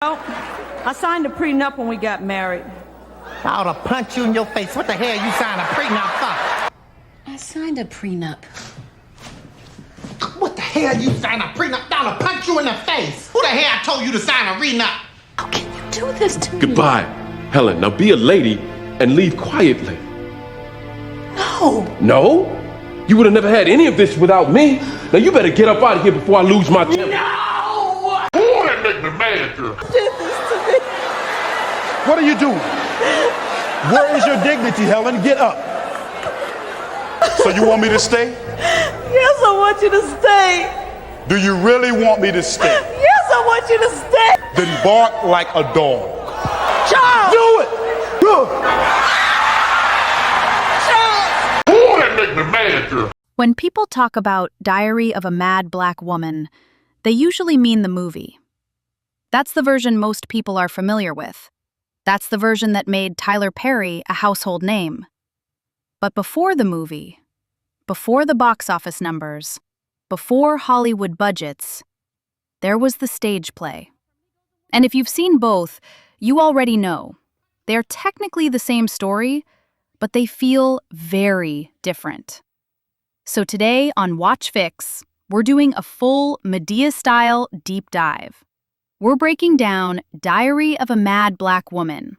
Well, I signed a prenup when we got married. I ought to punch you in your face. What the hell you signed a prenup for? I signed a prenup. What the hell you signed a prenup? I ought to punch you in the face. Who the hell told you to sign a prenup? How can you do this to me? Goodbye, Helen. Now be a lady and leave quietly. No. No? You would have never had any of this without me. Now you better get up out of here before I lose my temper. No! Oh, that make me mad, girl. Did this to me. What are you doing? Where is your dignity, Helen? Get up. So you want me to stay? Yes, I want you to stay. Do you really want me to stay? Yes, I want you to stay. Then bark like a dog. Charles! Do it! Good. Charles! Oh, that make me mad, girl. When people talk about Diary of a Mad Black Woman, they usually mean the movie. That's the version most people are familiar with. That's the version that made Tyler Perry a household name. But before the movie, before the box office numbers, before Hollywood budgets, there was the stage play. And if you've seen both, you already know. They're technically the same story, but they feel very different. So today on Watch Fix, we're doing a full Medea-style deep dive. We're breaking down Diary of a Mad Black Woman,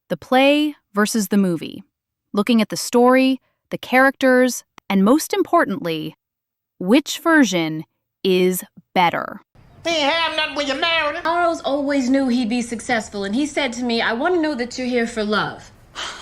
the play versus the movie, looking at the story, the characters, and most importantly, which version is better. He ain't have nothing when you married him. Charles always knew he'd be successful, and he said to me, I want to know that you're here for love.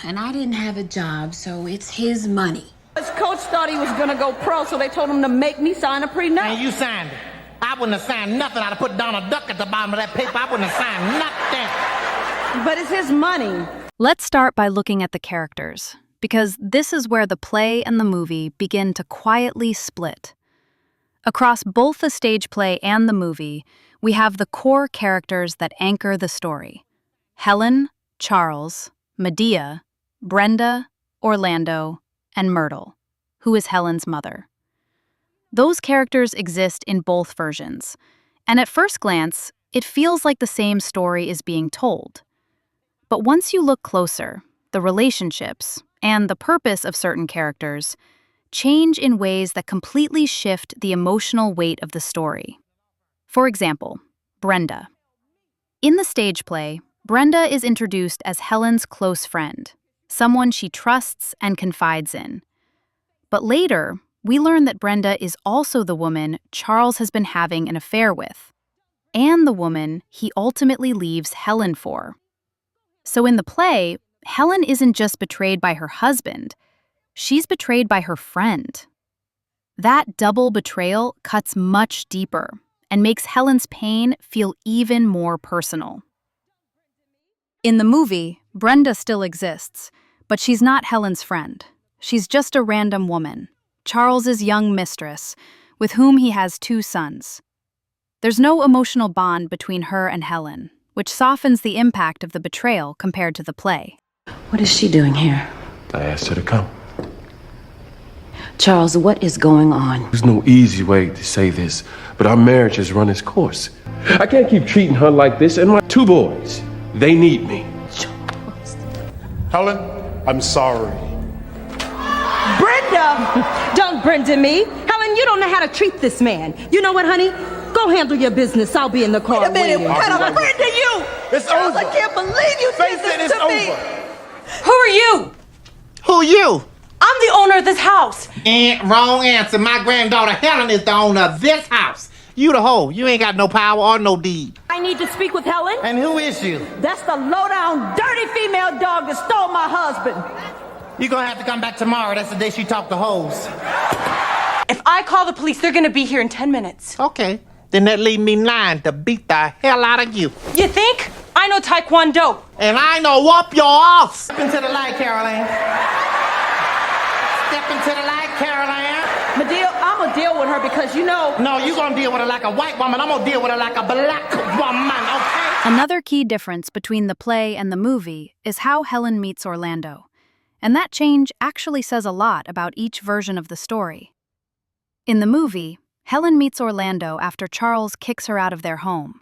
And I didn't have a job, so it's his money. His coach thought he was going to go pro, so they told him to make me sign a prenup. And you signed it. I wouldn't have signed nothing. I'd have put Donald Duck at the bottom of that paper. I wouldn't have signed nothing. But it's his money. Let's start by looking at the characters, because this is where the play and the movie begin to quietly split. Across both the stage play and the movie, we have the core characters that anchor the story: Helen, Charles, Medea, Brenda, Orlando, and Myrtle, who is Helen's mother. Those characters exist in both versions, and at first glance, it feels like the same story is being told. But once you look closer, the relationships and the purpose of certain characters change in ways that completely shift the emotional weight of the story. For example, Brenda. In the stage play, Brenda is introduced as Helen's close friend, someone she trusts and confides in. But later, we learn that Brenda is also the woman Charles has been having an affair with, and the woman he ultimately leaves Helen for. So in the play, Helen isn't just betrayed by her husband, she's betrayed by her friend. That double betrayal cuts much deeper and makes Helen's pain feel even more personal. In the movie, Brenda still exists, but she's not Helen's friend. She's just a random woman, Charles's young mistress, with whom he has 2 sons. There's no emotional bond between her and Helen, which softens the impact of the betrayal compared to the play. What is she doing here? I asked her to come. Charles, what is going on? There's no easy way to say this, but our marriage has run its course. I can't keep treating her like this, and my 2 boys, they need me. Helen, I'm sorry. Brenda! Don't Brenda me. Helen, you don't know how to treat this man. You know what, honey? Go handle your business. I'll be in the car waiting. What a friend to you! It's Charles, over. I can't believe you Face did it, this it's to me. over. Who are you? Who you? I'm the owner of this house. Wrong answer. My granddaughter Helen is the owner of this house. You the hoe. You ain't got no power or no deed. I need to speak with Helen. And who is you? That's the low-down, dirty female dog that stole my husband. You're gonna have to come back tomorrow. That's the day she talked to hoes. If I call the police, they're gonna be here in 10 minutes. Okay. Then that leave me 9 to beat the hell out of you. You think? I know Taekwondo. And I know whoop your ass. Step into the light, Caroline. Step into the light, Caroline. Medea, I'm gonna deal with her because you know... No, you gonna deal with her like a white woman. I'm gonna deal with her like a black woman, okay? Another key difference between the play and the movie is how Helen meets Orlando. And that change actually says a lot about each version of the story. In the movie, Helen meets Orlando after Charles kicks her out of their home.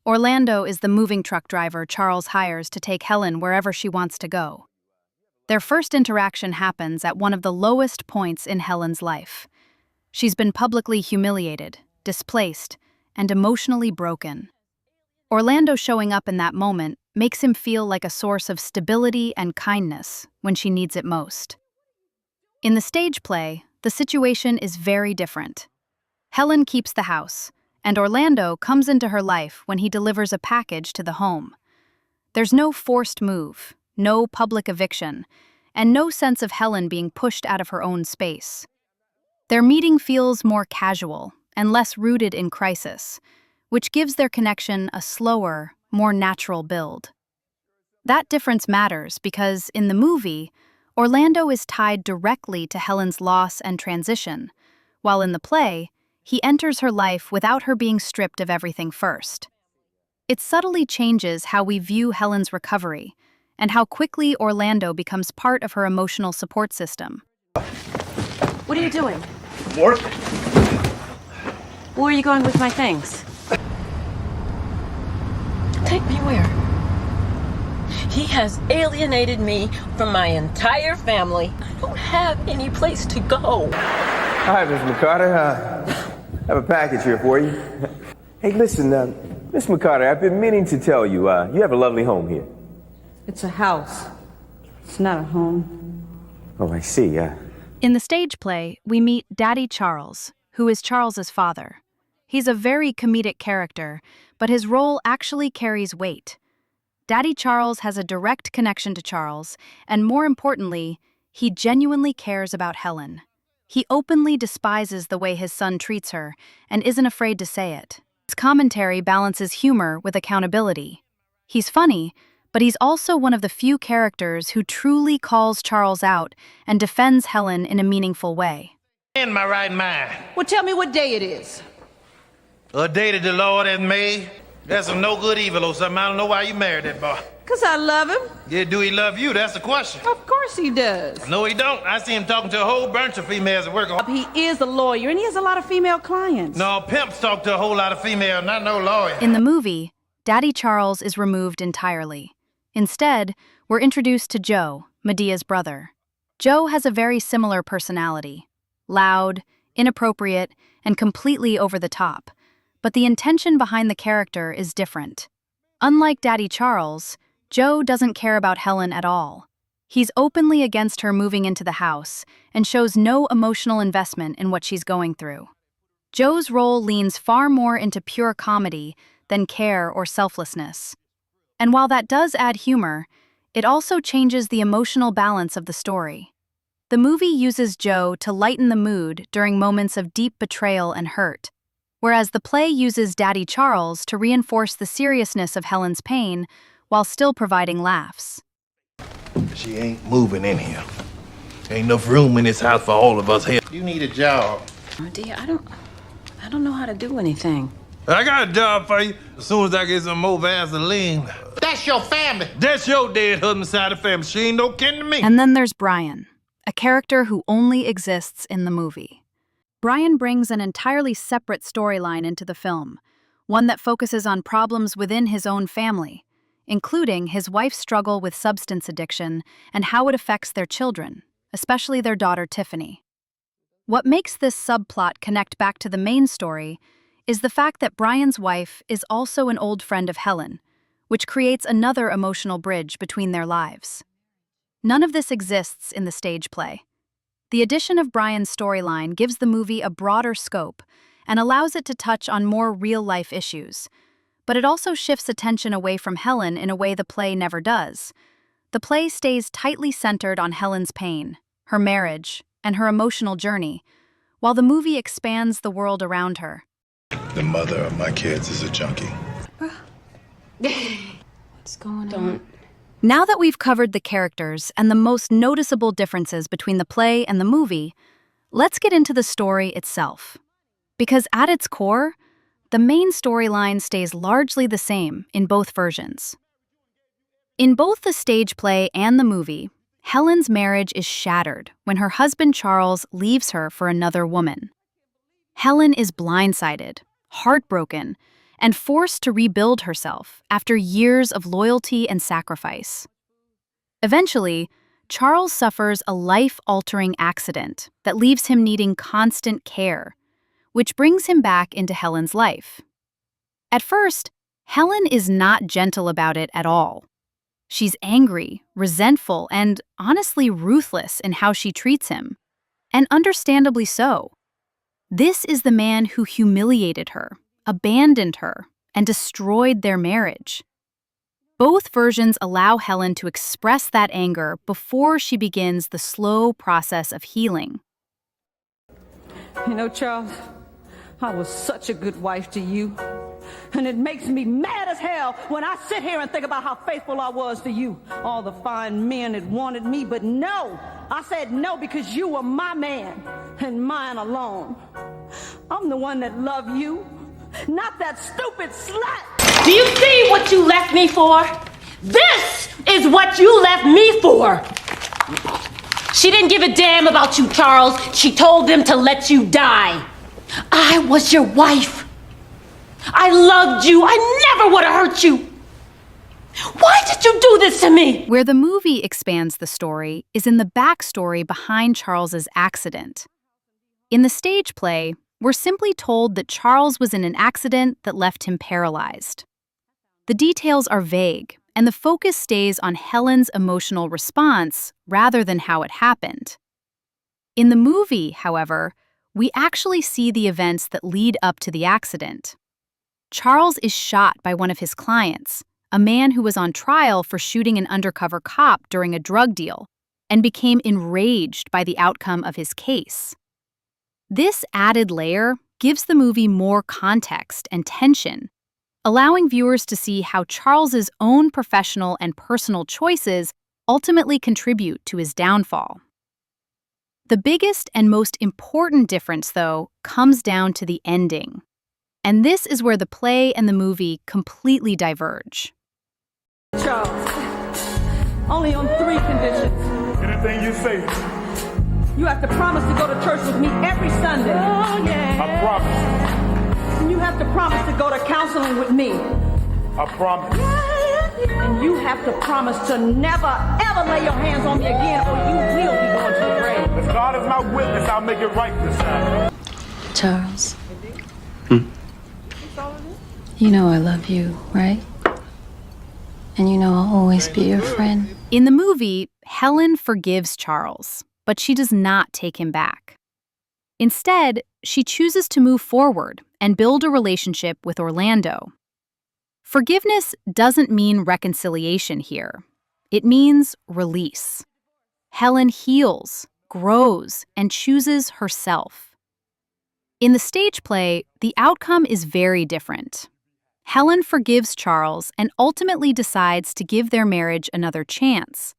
Orlando is the moving truck driver Charles hires to take Helen wherever she wants to go. Their first interaction happens at one of the lowest points in Helen's life. She's been publicly humiliated, displaced, and emotionally broken. Orlando showing up in that moment makes him feel like a source of stability and kindness when she needs it most. In the stage play, the situation is very different. Helen keeps the house, and Orlando comes into her life when he delivers a package to the home. There's no forced move, no public eviction, and no sense of Helen being pushed out of her own space. Their meeting feels more casual and less rooted in crisis, which gives their connection a slower, more natural build. That difference matters because, in the movie, Orlando is tied directly to Helen's loss and transition, while in the play, he enters her life without her being stripped of everything first. It subtly changes how we view Helen's recovery and how quickly Orlando becomes part of her emotional support system. What are you doing? Work? Where are you going with my things? Take me where? He has alienated me from my entire family. I don't have any place to go. Hi, Miss McCarter. I have a package here for you. Hey, listen, Miss McCarter, I've been meaning to tell you, you have a lovely home here. It's a house. It's not a home. Oh, I see, In the stage play, we meet Daddy Charles, who is Charles's father. He's a very comedic character, but his role actually carries weight. Daddy Charles has a direct connection to Charles, and more importantly, he genuinely cares about Helen. He openly despises the way his son treats her and isn't afraid to say it. His commentary balances humor with accountability. He's funny, but he's also one of the few characters who truly calls Charles out and defends Helen in a meaningful way. In my right mind. Well, tell me what day it is. A day that the Lord has made. That's some no good evil or something. I don't know why you married that boy. 'Cause I love him. Yeah, do he love you? That's the question. Of course he does. No, he don't. I see him talking to a whole bunch of females at work. He is a lawyer, and he has a lot of female clients. No, pimps talk to a whole lot of females, not no lawyer. In the movie, Daddy Charles is removed entirely. Instead, we're introduced to Joe, Medea's brother. Joe has a very similar personality. Loud, inappropriate, and completely over the top. But the intention behind the character is different. Unlike Daddy Charles, Joe doesn't care about Helen at all. He's openly against her moving into the house and shows no emotional investment in what she's going through. Joe's role leans far more into pure comedy than care or selflessness. And while that does add humor, it also changes the emotional balance of the story. The movie uses Joe to lighten the mood during moments of deep betrayal and hurt, whereas the play uses Daddy Charles to reinforce the seriousness of Helen's pain while still providing laughs. She ain't moving in here. Ain't enough room in this house for all of us here. You need a job. Dear, I don't know how to do anything. I got a job for you as soon as I get some more Vaseline. That's your family. That's your dead husband's side of the family. She ain't no kin to me. And then there's Brian, a character who only exists in the movie. Brian brings an entirely separate storyline into the film, one that focuses on problems within his own family, including his wife's struggle with substance addiction and how it affects their children, especially their daughter Tiffany. What makes this subplot connect back to the main story is the fact that Brian's wife is also an old friend of Helen, which creates another emotional bridge between their lives. None of this exists in the stage play. The addition of Brian's storyline gives the movie a broader scope and allows it to touch on more real-life issues, but it also shifts attention away from Helen in a way the play never does. The play stays tightly centered on Helen's pain, her marriage, and her emotional journey, while the movie expands the world around her. The mother of my kids is a junkie. What's going on? Now that we've covered the characters and the most noticeable differences between the play and the movie, let's get into the story itself. Because at its core, the main storyline stays largely the same in both versions. In both the stage play and the movie, Helen's marriage is shattered when her husband Charles leaves her for another woman. Helen is blindsided, heartbroken, and forced to rebuild herself after years of loyalty and sacrifice. Eventually, Charles suffers a life-altering accident that leaves him needing constant care, which brings him back into Helen's life. At first, Helen is not gentle about it at all. She's angry, resentful, and honestly ruthless in how she treats him, and understandably so. This is the man who humiliated her, abandoned her, and destroyed their marriage. Both versions allow Helen to express that anger before she begins the slow process of healing. You know, Charles, I was such a good wife to you. And it makes me mad as hell when I sit here and think about how faithful I was to you. All the fine men that wanted me, but no. I said no because you were my man and mine alone. I'm the one that loved you, not that stupid slut. Do you see what you left me for? This is what you left me for. She didn't give a damn about you, Charles. She told them to let you die. I was your wife. I loved you. I never would have hurt you. Why did you do this to me? Where the movie expands the story is in the backstory behind Charles's accident. In the stage play, we're simply told that Charles was in an accident that left him paralyzed. The details are vague, and the focus stays on Helen's emotional response rather than how it happened. In the movie, however, we actually see the events that lead up to the accident. Charles is shot by one of his clients, a man who was on trial for shooting an undercover cop during a drug deal, and became enraged by the outcome of his case. This added layer gives the movie more context and tension, allowing viewers to see how Charles's own professional and personal choices ultimately contribute to his downfall. The biggest and most important difference, though, comes down to the ending. And this is where the play and the movie completely diverge. Charles, only on 3 conditions. Anything you say, You have to promise to go to church with me every Sunday. Oh, yeah. I promise. And you have to promise to go to counseling with me. I promise. And you have to promise to never, ever lay your hands on me again, or you will be going to the grave. If God is my witness, I'll make it right this time. Charles. You know I love you, right? And you know I'll always be your friend. In the movie, Helen forgives Charles, but she does not take him back. Instead, she chooses to move forward and build a relationship with Orlando. Forgiveness doesn't mean reconciliation here. It means release. Helen heals, grows, and chooses herself. In the stage play, the outcome is very different. Helen forgives Charles and ultimately decides to give their marriage another chance.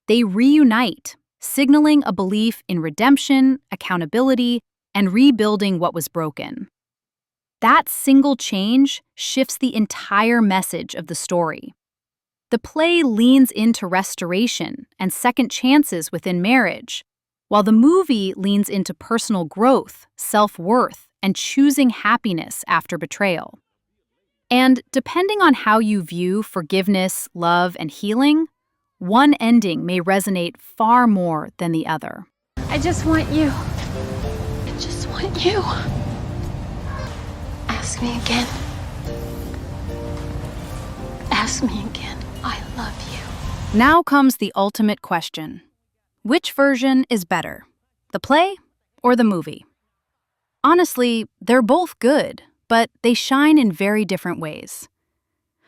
They reunite, signaling a belief in redemption, accountability, and rebuilding what was broken. That single change shifts the entire message of the story. The play leans into restoration and second chances within marriage, while the movie leans into personal growth, self-worth, and choosing happiness after betrayal. And depending on how you view forgiveness, love, and healing, one ending may resonate far more than the other. I just want you. I just want you. Ask me again. Ask me again. I love you. Now comes the ultimate question. Which version is better, the play or the movie? Honestly, they're both good, but they shine in very different ways.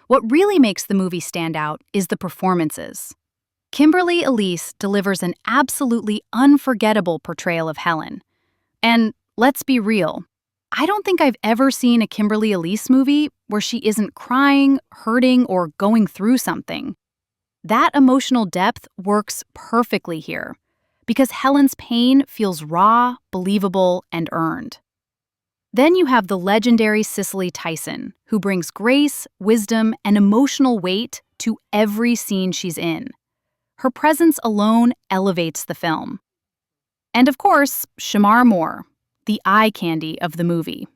What really makes the movie stand out is the performances. Kimberly Elise delivers an absolutely unforgettable portrayal of Helen. And let's be real, I don't think I've ever seen a Kimberly Elise movie where she isn't crying, hurting, or going through something. That emotional depth works perfectly here, because Helen's pain feels raw, believable, and earned. Then you have the legendary Cicely Tyson, who brings grace, wisdom, and emotional weight to every scene she's in. Her presence alone elevates the film. And of course, Shamar Moore, the eye candy of the movie.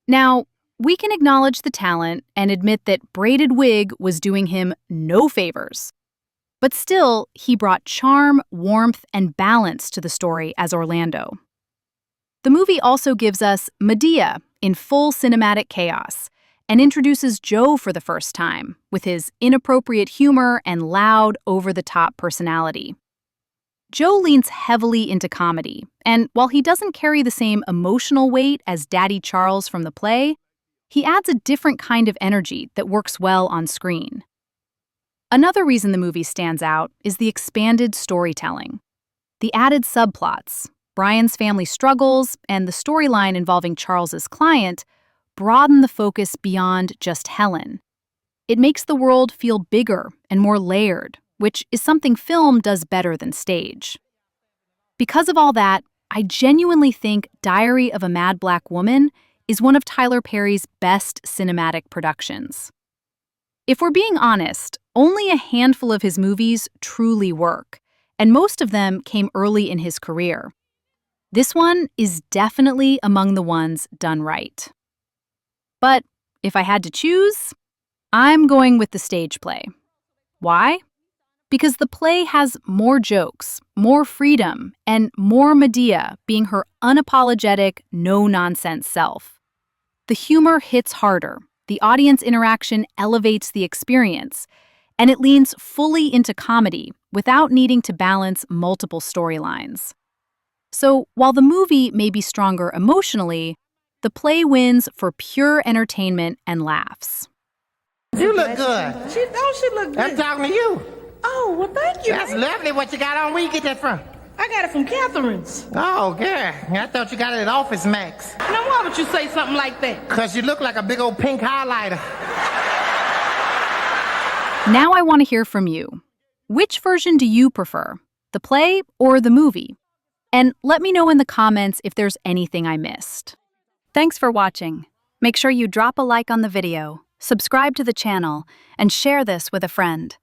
Now, We can acknowledge the talent and admit that braided wig was doing him no favors. But still, he brought charm, warmth, and balance to the story as Orlando. The movie also gives us Medea in full cinematic chaos and introduces Joe for the first time with his inappropriate humor and loud, over-the-top personality. Joe leans heavily into comedy, and while he doesn't carry the same emotional weight as Daddy Charles from the play, he adds a different kind of energy that works well on screen. Another reason the movie stands out is the expanded storytelling. The added subplots, Brian's family struggles, and the storyline involving Charles's client broaden the focus beyond just Helen. It makes the world feel bigger and more layered, which is something film does better than stage. Because of all that, I genuinely think Diary of a Mad Black Woman is one of Tyler Perry's best cinematic productions. If we're being honest, only a handful of his movies truly work, and most of them came early in his career. This one is definitely among the ones done right. But if I had to choose, I'm going with the stage play. Why? Because the play has more jokes, more freedom, and more Medea being her unapologetic, no-nonsense self. The humor hits harder, the audience interaction elevates the experience, and it leans fully into comedy without needing to balance multiple storylines. So while the movie may be stronger emotionally, the play wins for pure entertainment and laughs. You look good. She look good. I'm talking to you. Oh, well, thank you. That's lovely what you got on. Where you get that from? I got it from Catherine's. Oh, girl. I thought you got it at Office Max. Now, why would you say something like that? Because you look like a big old pink highlighter. Now I want to hear from you. Which version do you prefer, the play or the movie? And let me know in the comments if there's anything I missed. Thanks for watching. Make sure you drop a like on the video, subscribe to the channel, and share this with a friend.